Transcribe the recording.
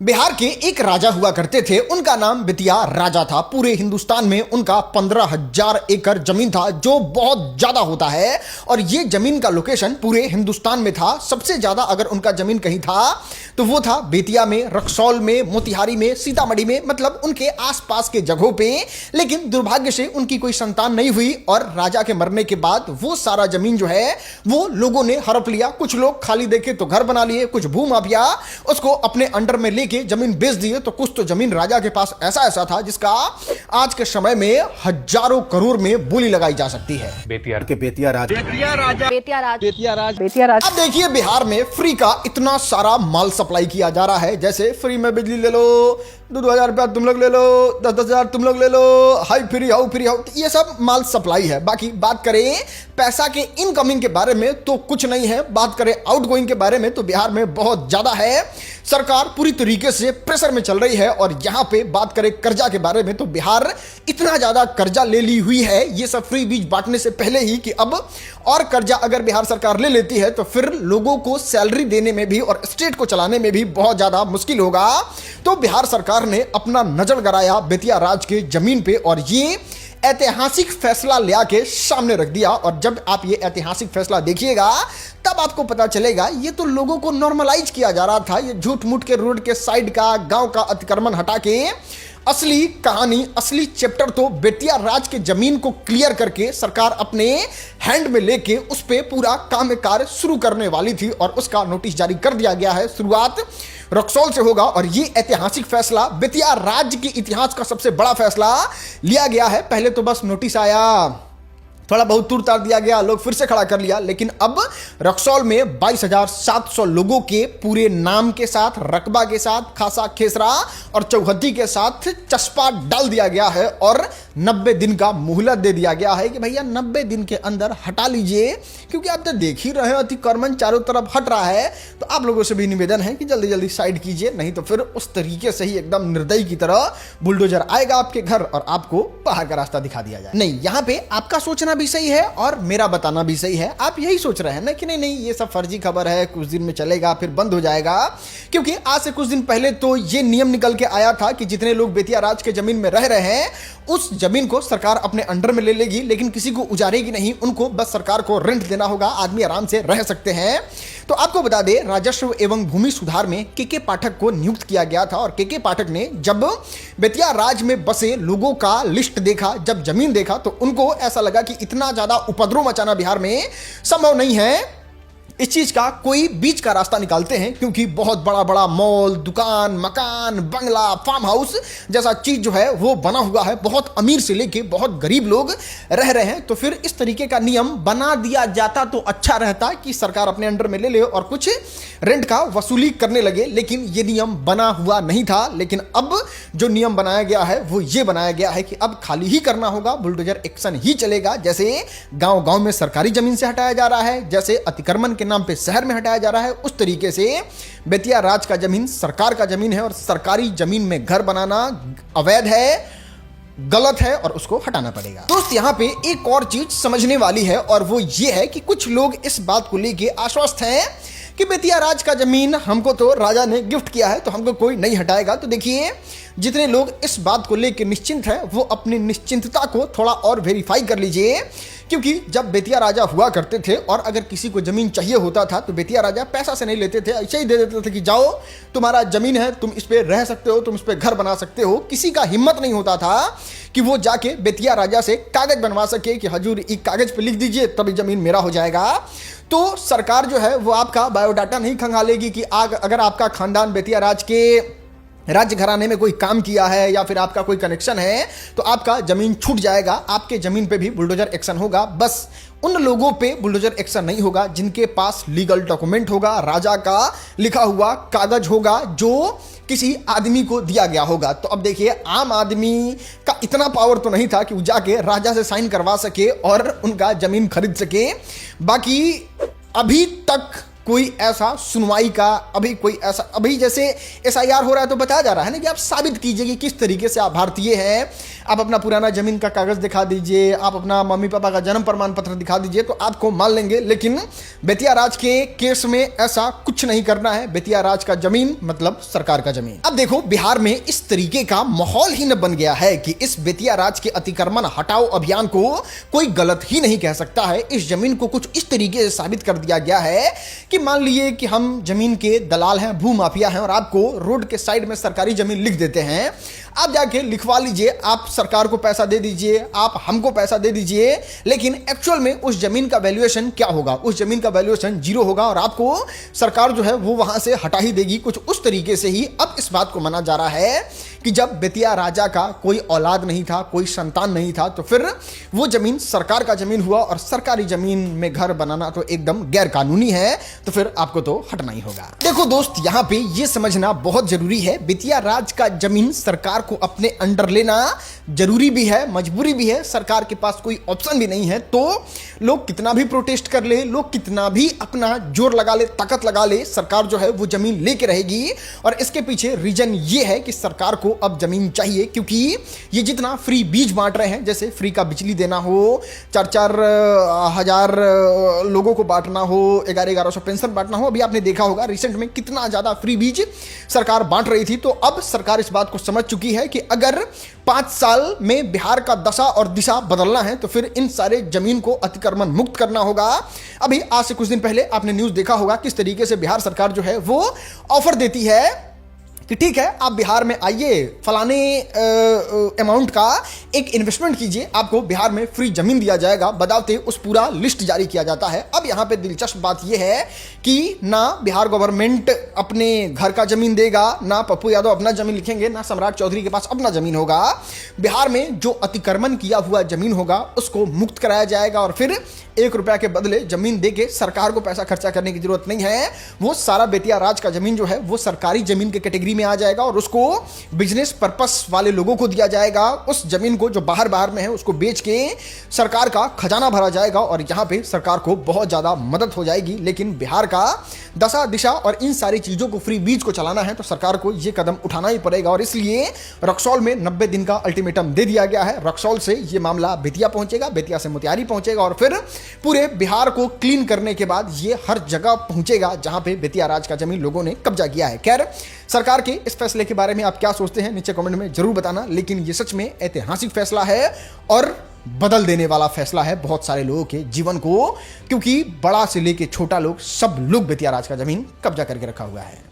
बिहार के एक राजा हुआ करते थे। उनका नाम बेतिया राजा था। पूरे हिंदुस्तान में उनका 15,000 एकड़ जमीन था, जो बहुत ज्यादा होता है। और ये जमीन का लोकेशन पूरे हिंदुस्तान में था। सबसे ज्यादा अगर उनका जमीन कहीं था तो वो था बेतिया में, रक्सौल में, मोतिहारी में, सीतामढ़ी में, मतलब उनके आसपास के जगहों पे। लेकिन दुर्भाग्य से उनकी कोई संतान नहीं हुई और राजा के मरने के बाद वो सारा जमीन जो है वो लोगों ने हड़प लिया। कुछ लोग खाली देखे तो घर बना लिए, कुछ भूमाफिया उसको अपने अंडर में लेके जमीन बेच दिए। तो कुछ तो जमीन राजा के पास ऐसा था जिसका आज के समय में हजारों करोड़ में बोली लगाई जा सकती है। बेतिया राजा। अब देखिए, बिहार में फ्री का इतना सारा माल सप्लाई किया जा रहा है। जैसे फ्री में बिजली ले लो, 2,000 रुपया तुम लोग ले लो, 10,000 तुम लोग ले लो, हाई फ्री हाउ फ्री हाउ, ये सब माल सप्लाई है। बाकी बात करें पैसा के इनकमिंग के बारे में तो कुछ नहीं है। बात करें आउटगोइंग के बारे में तो बिहार में बहुत ज्यादा है। सरकार पूरी तरीके से प्रेशर में चल रही है। और यहां पे बात करें कर्जा के बारे में तो बिहार इतना ज्यादा कर्जा ले ली हुई है, ये सब फ्री बीज बांटने से पहले ही, कि अब और कर्जा अगर बिहार सरकार ले लेती है तो फिर लोगों को सैलरी देने में भी और स्टेट को चलाने में भी बहुत ज्यादा मुश्किल होगा। तो बिहार सरकार ने अपना नजर गड़ाया बेतिया राज के जमीन पे और ये ऐतिहासिक फैसला ले आके सामने रख दिया। और जब आप ये ऐतिहासिक फैसला देखिएगा तब आपको पता चलेगा ये तो लोगों को नॉर्मलाइज किया जा रहा था। ये झूठ मूठ के रोड के साइड का, गांव का अतिक्रमण हटा के असली कहानी, असली चैप्टर तो बेतिया राज के जमीन को क्लियर करके सरकार अपने हैंड में लेके उस पे पूरा काम कार्य शुरू करने वाली थी। और उसका नोटिस जारी कर दिया गया है। शुरुआत रक्सौल से होगा और ये ऐतिहासिक फैसला, बेतिया राज्य के इतिहास का सबसे बड़ा फैसला लिया गया है। पहले तो बस नोटिस आया, थोड़ा बहुत तूर तार दिया गया, लोग फिर से खड़ा कर लिया। लेकिन अब रक्सौल में 22,700 लोगों के पूरे नाम के साथ, रकबा के साथ, खासा खेसरा और चौहद्दी के साथ चस्पा डाल दिया गया है और 90 दिन का मोहलत दे दिया गया है कि भैया 90 दिन के अंदर हटा लीजिए। क्योंकि आप तो देख ही रहे हो अतिक्रमण चारों तरफ हट रहा है। तो आप लोगों से भी निवेदन है कि जल्दी जल्दी साइड कीजिए, नहीं तो फिर उस तरीके से ही एकदम निर्दयी की तरह बुलडोजर आएगा आपके घर और आपको बाहर का रास्ता दिखा दिया जाए। नहीं, यहां पे आपका सोचना भी सही है और मेरा बताना भी सही है। आप यही सोच रहे हैं ना कि नहीं ये सब फर्जी खबर है, कुछ दिन में चलेगा फिर बंद हो जाएगा। क्योंकि आज से कुछ दिन पहले तो ये नियम निकल के आया था कि जितने लोग बेतिया राज के जमीन में रह रहे हैं उस जमीन को सरकार अपने अंडर में ले लेगी, लेकिन किसी को उजाड़ेगी नहीं। उनको बस सरकार को रेंट देना होगा, आदमी आराम से रह सकते हैं। तो आपको बता दें, राजस्व एवं भूमि सुधार में के पाठक को नियुक्त किया गया था। और के पाठक ने जब बेतिया राज में बसे लोगों का लिस्ट देखा, जब जमीन देखा, तो उनको ऐसा लगा कि इतना ज्यादा उपद्रव मचाना बिहार में संभव नहीं है। इस चीज का कोई बीच का रास्ता निकालते हैं, क्योंकि बहुत बड़ा बड़ा मॉल, दुकान, मकान, बंगला, फार्म हाउस जैसा चीज जो है वो बना हुआ है। बहुत अमीर से लेके बहुत गरीब लोग रह रहे हैं। तो फिर इस तरीके का नियम बना दिया जाता तो अच्छा रहता कि सरकार अपने अंडर में ले ले और कुछ रेंट का वसूली करने लगे। लेकिन ये नियम बना हुआ नहीं था। लेकिन अब जो नियम बनाया गया है वो ये बनाया गया है कि अब खाली ही करना होगा, बुलडोजर एक्शन ही चलेगा। जैसे गांव गांव में सरकारी जमीन से हटाया जा रहा है, जैसे अतिक्रमण के नाम पे शहर में हटाया जा रहा है, उस तरीके से बेतिया राज का जमीन सरकार का जमीन है। और सरकारी जमीन में घर बनाना अवैध है, गलत है और उसको हटाना पड़ेगा। दोस्त, यहां पे एक और चीज समझने वाली है और वो ये है कि कुछ लोग इस बात को लेके आश्वस्त हैं कि बेतिया राज का जमीन हमको तो राजा ने गिफ्ट किया है तो हमको कोई नहीं हटाएगा। तो देखिए, जितने लोग इस बात को लेकर निश्चिंत हैं वो अपनी निश्चिंतता को थोड़ा और वेरीफाई कर लीजिए। क्योंकि जब बेतिया राजा हुआ करते थे और अगर किसी को जमीन चाहिए होता था तो बेतिया राजा पैसा से नहीं लेते थे, ऐसे ही दे देते थे कि जाओ तुम्हारा जमीन है, तुम इस पे रह सकते हो, तुम इस पे घर बना सकते हो। किसी का हिम्मत नहीं होता था कि वो जाके बेतिया राजा से कागज बनवा सके कि हजूर एक कागज पे लिख दीजिए तभी जमीन मेरा हो जाएगा। तो सरकार जो है वो आपका बायोडाटा नहीं खंगालेगी कि अगर आपका खानदान बेतिया राज के राज्य घराने में कोई काम किया है या फिर आपका कोई कनेक्शन है तो आपका जमीन छूट जाएगा। आपके जमीन पे भी बुलडोजर एक्शन होगा। बस उन लोगों पे बुलडोजर एक्शन नहीं होगा जिनके पास लीगल डॉक्यूमेंट होगा, राजा का लिखा हुआ कागज होगा जो किसी आदमी को दिया गया होगा। तो अब देखिए, आम आदमी का इतना पावर तो नहीं था कि वो जाके राजा से साइन करवा सके और उनका जमीन खरीद सके। बाकी अभी तक कोई ऐसा सुनवाई का अभी जैसे एसआईआर हो रहा है तो बताया जा रहा है ना कि आप साबित कीजिए कि किस तरीके से आप भारतीय हैं, आप अपना पुराना जमीन का कागज दिखा दीजिए, आप अपना मम्मी पापा का जन्म प्रमाण पत्र दिखा दीजिए तो आपको मान लेंगे। लेकिन बेतिया राज के केस में ऐसा कुछ नहीं करना है। बेतिया राज का जमीन मतलब सरकार का जमीन। अब देखो बिहार में इस तरीके का माहौल ही न बन गया है कि इस बेतिया राज के अतिक्रमण हटाओ अभियान को कोई गलत ही नहीं कह सकता है। इस जमीन को कुछ इस तरीके से साबित कर दिया गया है कि मान लीजिए कि हम जमीन के दलाल हैं, भू माफिया हैं और आपको रोड के साइड में सरकारी जमीन लिख देते हैं, आप जाके लिखवा लीजिए, आप सरकार को पैसा दे दीजिए, आप हमको पैसा दे दीजिए, लेकिन एक्चुअल में उस जमीन का वैल्यूएशन क्या होगा? उस जमीन का वैल्यूएशन जीरो होगा और आपको सरकार जो है वो वहां से हटा ही देगी। कुछ उस तरीके से ही अब इस बात को माना जा रहा है कि जब बेतिया राजा का कोई औलाद नहीं था, कोई संतान नहीं था, तो फिर वो जमीन सरकार का जमीन हुआ और सरकारी जमीन में घर बनाना तो एकदम गैर कानूनी है, तो फिर आपको तो हटना ही होगा। देखो दोस्त, यहां पे ये समझना बहुत जरूरी है, बेतिया राज का जमीन सरकार को अपने अंडर लेना जरूरी भी है, मजबूरी भी है। सरकार के पास कोई ऑप्शन भी नहीं है। तो लोग कितना भी प्रोटेस्ट कर ले, लोग कितना भी अपना जोर लगा ले, ताकत लगा ले, सरकार जो है वो जमीन लेके रहेगी। और इसके पीछे रीजन ये है कि सरकार को अब जमीन चाहिए, क्योंकि ये जितना फ्री बीज बांट रहे हैं, जैसे फ्री का बिजली देना हो, 4-4 हजार लोगों को बांटना हो, 1100 पेंशन बांटना हो, अभी आपने देखा होगा रिसेंट में कितना ज्यादा फ्री बीज सरकार बांट रही थी। तो अब सरकार इस बात को समझ चुकी है कि अगर 5 साल में बिहार का दशा और दिशा बदलना है तो फिर इन सारे जमीन को अतिक्रमण मुक्त करना होगा। अभी आज से कुछ दिन पहले आपने न्यूज देखा होगा किस तरीके से बिहार सरकार जो है वो ऑफर देती है कि ठीक है, आप बिहार में आइए, फलाने अमाउंट का एक इन्वेस्टमेंट कीजिए, आपको बिहार में फ्री जमीन दिया जाएगा, बताते उस पूरा लिस्ट जारी किया जाता है। अब यहां पे दिलचस्प बात यह है कि ना बिहार गवर्नमेंट अपने घर का जमीन देगा, ना पप्पू यादव अपना जमीन लिखेंगे, ना सम्राट चौधरी के पास अपना जमीन होगा। बिहार में जो अतिक्रमण किया हुआ जमीन होगा उसको मुक्त कराया जाएगा और फिर 1 रुपया के बदले जमीन देके सरकार को पैसा खर्चा करने की जरूरत नहीं है। वो सारा बेतिया राज का जमीन जो है वो सरकारी जमीन के कैटेगरी में आ जाएगा और उसको बिजनेस पर्पस वाले लोगों को दिया जाएगा। उस जमीन को जो बाहर में है उसको बेच के सरकार का खजाना भरा जाएगा और यहां पे सरकार को बहुत ज्यादा मदद हो जाएगी। लेकिन बिहार का दशा दिशा और इन सारी चीजों को फ्री बीज को चलाना है तो सरकार को यह कदम उठाना ही पड़ेगा और इसलिए रक्सौल में 90 दिन का अल्टीमेटम दे दिया गया है। रक्सौल से यह मामला बेतिया पहुंचेगा, बेतिया से मोतिहारी पहुंचेगा और फिर पूरे बिहार को क्लीन करने के बाद ये हर जगह पहुंचेगा जहां पे बेतिया राज का जमीन लोगों ने कब्जा किया है। खैर, सरकार के इस फैसले के बारे में आप क्या सोचते हैं नीचे कमेंट में जरूर बताना। लेकिन ये सच में ऐतिहासिक फैसला है और बदल देने वाला फैसला है बहुत सारे लोगों के जीवन को, क्योंकि बड़ा से लेके छोटा लोग सब लोग बेतिया राज का जमीन कब्जा करके रखा हुआ है।